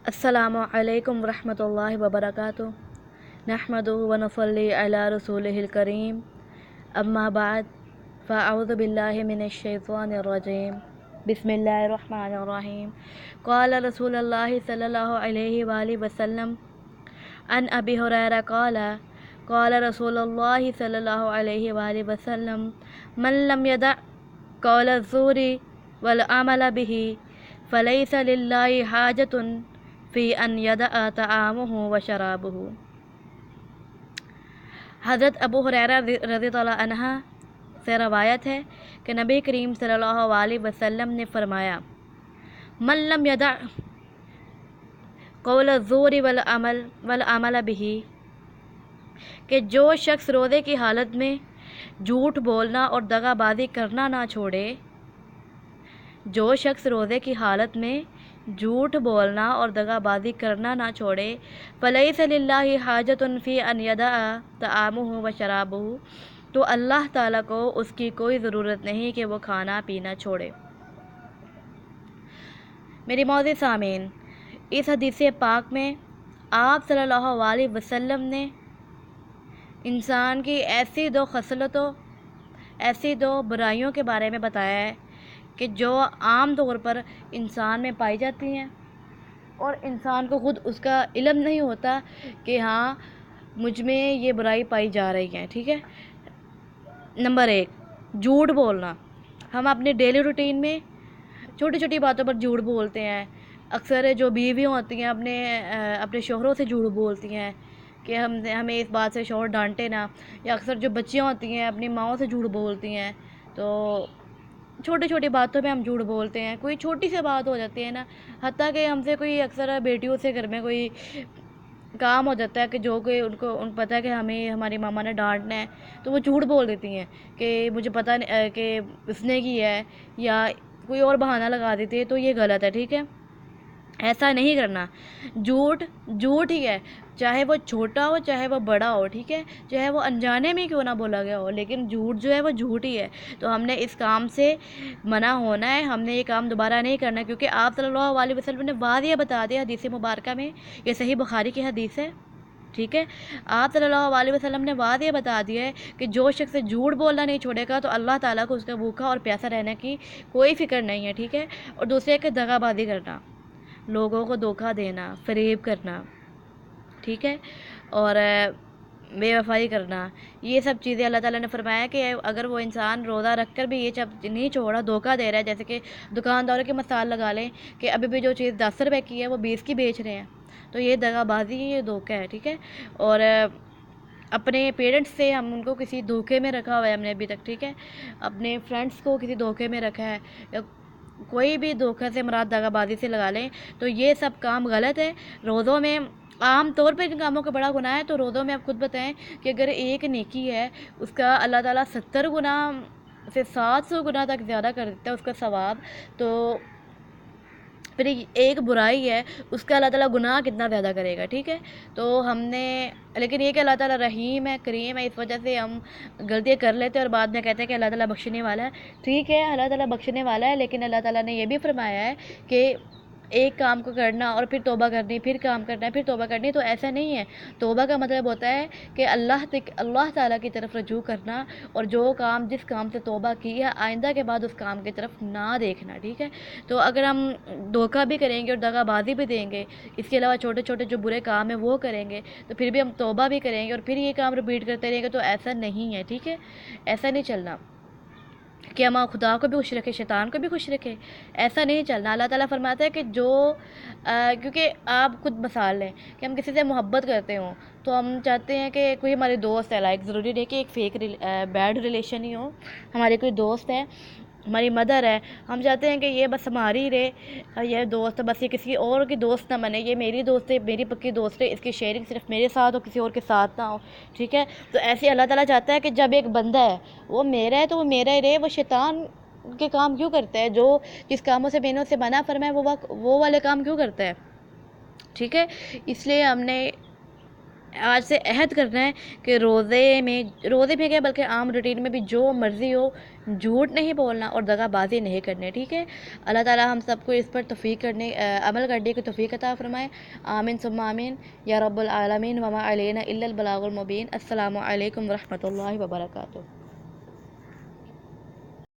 السلام علیکم ورحمۃ اللہ وبرکاتہ نحمدہ ونصلی علی رسولہ الکریم اما بعد فاعوذ باللہ من الشیطان الرجیم بسم اللہ الرحمن الرحیم قال رسول اللہ صلی اللہ علیہ وآلہ وسلم عن ابی ہریرہ قال رسول اللہ صلی اللہ علیہ وآلہ وسلم من لم يدع قول الزور والعمل به فلیس للہ حاجۃ فی ان یدع طعامہ و شرابہ۔ حضرت ابو ہریرہ رضی اللہ عنہ سے روایت ہے کہ نبی کریم صلی اللہ علیہ وسلم نے فرمایا، من لم یدع قول الزور والعمل به، کہ جو شخص روزے کی حالت میں جھوٹ بولنا اور دغا بازی کرنا نہ چھوڑے، جو شخص روزے کی حالت میں جھوٹ بولنا اور دغا بازی کرنا نہ چھوڑے، فلیس للہ حاجۃ فی ان یدع طعامہ و شرابہ، تو اللہ تعالیٰ کو اس کی کوئی ضرورت نہیں کہ وہ کھانا پینا چھوڑے۔ میری معزز سامعین، اس حدیث پاک میں آپ صلی اللہ علیہ وسلم نے انسان کی ایسی دو خصلتوں، ایسی دو برائیوں کے بارے میں بتایا ہے کہ جو عام طور پر انسان میں پائی جاتی ہیں اور انسان کو خود اس کا علم نہیں ہوتا کہ ہاں مجھ میں یہ برائی پائی جا رہی ہے۔ ٹھیک ہے، نمبر 1، جھوٹ بولنا۔ ہم اپنے ڈیلی روٹین میں چھوٹی چھوٹی باتوں پر جھوٹ بولتے ہیں۔ اکثر جو بیویاں ہوتی ہیں اپنے شوہروں سے جھوٹ بولتی ہیں کہ ہمیں اس بات سے شوہر ڈانٹے نہ، یا اکثر جو بچیاں ہوتی ہیں اپنی ماؤں سے جھوٹ بولتی ہیں۔ تو چھوٹی چھوٹی باتوں پہ ہم جھوٹ بولتے ہیں، کوئی چھوٹی سی بات ہو جاتی ہے نا، حتیٰ کہ ہم سے کوئی اکثر بیٹیوں سے گھر میں کوئی کام ہو جاتا ہے کہ جو کہ ان کو پتہ ہے کہ ہمیں ہماری ماما نے ڈانٹنا ہے، تو وہ جھوٹ بول دیتی ہیں کہ مجھے پتہ نہیں کہ اس نے کی ہے، یا کوئی اور بہانہ لگا دیتی ہے۔ تو یہ غلط ہے، ٹھیک ہے، ایسا نہیں کرنا۔ جھوٹ ہی ہے، چاہے وہ چھوٹا ہو چاہے وہ بڑا ہو، ٹھیک ہے، چاہے وہ انجانے میں کیوں نہ بولا گیا ہو، لیکن جھوٹ جو ہے وہ جھوٹ ہی ہے۔ تو ہم نے اس کام سے منع ہونا ہے، ہم نے یہ کام دوبارہ نہیں کرنا، کیونکہ آپ صلی اللہ علیہ وسلم نے واضح بتا دیا حدیث مبارکہ میں، یہ صحیح بخاری کی حدیث ہے، ٹھیک ہے، آپ صلی اللہ علیہ وسلم نے واضح بتا دیا ہے کہ جو شخص جھوٹ بولنا نہیں چھوڑے گا تو اللہ تعالیٰ کو اس کا بھوکا اور پیاسا رہنے کی کوئی فکر نہیں ہے، ٹھیک ہے۔ اور دوسرے کہ دغا بازی کرنا، لوگوں کو دھوکہ دینا، فریب کرنا، ٹھیک ہے، اور بے وفائی کرنا، یہ سب چیزیں اللہ تعالیٰ نے فرمایا کہ اگر وہ انسان روزہ رکھ کر بھی یہ سب نہیں چھوڑا، دھوکہ دے رہا ہے، جیسے کہ دکانداروں کی مثال لگا لیں کہ ابھی بھی جو چیز 10 روپے کی ہے وہ 20 کی بیچ رہے ہیں، تو یہ دغا بازی ہے، یہ دھوکہ ہے، ٹھیک ہے۔ اور اپنے پیرنٹس سے ہم ان کو کسی دھوکے میں رکھا ہوا ہے ہم نے ابھی تک، ٹھیک ہے، اپنے فرینڈس کو کسی دھوکے میں رکھا ہے، یا کوئی بھی دھوکہ سے مراد دغا بازی سے لگا لیں، تو یہ سب کام غلط ہے۔ روزوں میں عام طور پہ ان کاموں کا بڑا گناہ ہے، تو روزوں میں آپ خود بتائیں کہ اگر ایک نیکی ہے اس کا اللہ تعالیٰ 70 گنا سے 700 گنا تک زیادہ کر دیتا ہے اس کا ثواب، تو پھر ایک برائی ہے اس کا اللہ تعالیٰ گناہ کتنا زیادہ کرے گا، ٹھیک ہے۔ تو ہم نے، لیکن یہ کہ اللہ تعالیٰ رحیم ہے، کریم ہے، اس وجہ سے ہم غلطیاں کر لیتے ہیں اور بعد میں کہتے ہیں کہ اللہ تعالیٰ بخشنے والا ہے، ٹھیک ہے، اللہ تعالیٰ بخشنے والا ہے، لیکن اللہ تعالیٰ نے یہ بھی فرمایا ہے کہ ایک کام کو کرنا اور پھر توبہ کرنی، پھر کام کرنا ہے، پھر توبہ کرنی، تو ایسا نہیں ہے۔ توبہ کا مطلب ہوتا ہے کہ اللہ تعالیٰ کی طرف رجوع کرنا، اور جس کام سے توبہ کی ہے آئندہ کے بعد اس کام کی طرف نہ دیکھنا، ٹھیک ہے۔ تو اگر ہم دھوکہ بھی کریں گے اور دغا بازی بھی دیں گے، اس کے علاوہ چھوٹے چھوٹے جو برے کام ہیں وہ کریں گے، تو پھر بھی ہم توبہ بھی کریں گے اور پھر یہ کام رپیٹ کرتے رہیں گے، تو ایسا نہیں ہے، ٹھیک ہے، ایسا نہیں چلنا کہ ہم خدا کو بھی خوش رکھے شیطان کو بھی خوش رکھے، ایسا نہیں چلنا۔ اللہ تعالیٰ فرماتا ہے کہ کیونکہ آپ خود مثال لیں کہ ہم کسی سے محبت کرتے ہوں تو ہم چاہتے ہیں کہ کوئی ہمارے دوست ہے، لائک ضروری نہیں کہ ایک فیک بیڈ ریلیشن ہی ہو، ہمارے کوئی دوست ہے، ہماری مدر ہے، ہم چاہتے ہیں کہ یہ بس ہماری رہے، یہ دوست بس یہ کسی اور کی دوست نہ بنے، یہ میری دوست ہے، میری پکی دوست ہے، اس کی شیئرنگ صرف میرے ساتھ ہو، کسی اور کے ساتھ نہ ہو، ٹھیک ہے۔ تو ایسے اللہ تعالیٰ چاہتا ہے کہ جب ایک بندہ ہے وہ میرا ہے تو وہ میرا ہی رہے، وہ شیطان کے کام کیوں کرتا ہے، جس کاموں سے میں نے اسے منع فرمایا وہ والے کام کیوں کرتا ہے، ٹھیک ہے۔ اس لیے ہم نے آج سے عہد کرنا ہے کہ روزے میں کیا بلکہ عام روٹین میں بھی جو مرضی ہو جھوٹ نہیں بولنا اور دغا بازی نہیں کرنے، ٹھیک ہے؟ اللہ تعالیٰ ہم سب کو اس پر عمل کرنے کی توفیق عطا فرمائے، آمین ثم آمین یا رب العالمین، وما علینا الا البلاغ المبین۔ السلام علیکم ورحمۃ اللہ وبرکاتہ۔